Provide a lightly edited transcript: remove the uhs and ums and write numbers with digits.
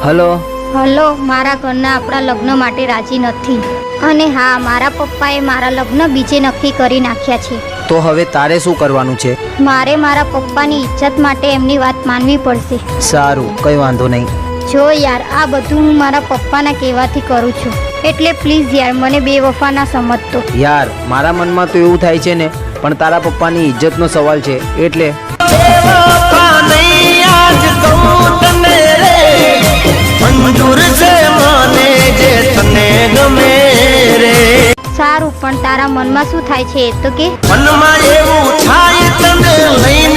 Hello. Hello, મારા ઘરના આપણા લગ્ન માટે રાજી નથી. અને હા, મારા પપ્પાએ મારા લગ્ન બીજે નક્કી કરી નાખ્યા છે. તો હવે તારે શું કરવાનું છે? મારે મારા પપ્પાની ઇજ્જત માટે એમની વાત માનવી પડશે. સારું, કંઈ વાંધો નહીં. જો યાર, આ બધું હું મારા પપ્પાના કહેવાથી કરું છું, એટલે પ્લીઝ યાર મને બેવફા ના સમજતો. યાર, મારા મનમાં તો એવું થાય છે ને, પણ તારા પપ્પાની ઇજ્જતનો સવાલ છે એટલે. સારું, પણ તારા મનમાં શું થાય છે એ તો કે. મનમાં એવું થાય તને લઈને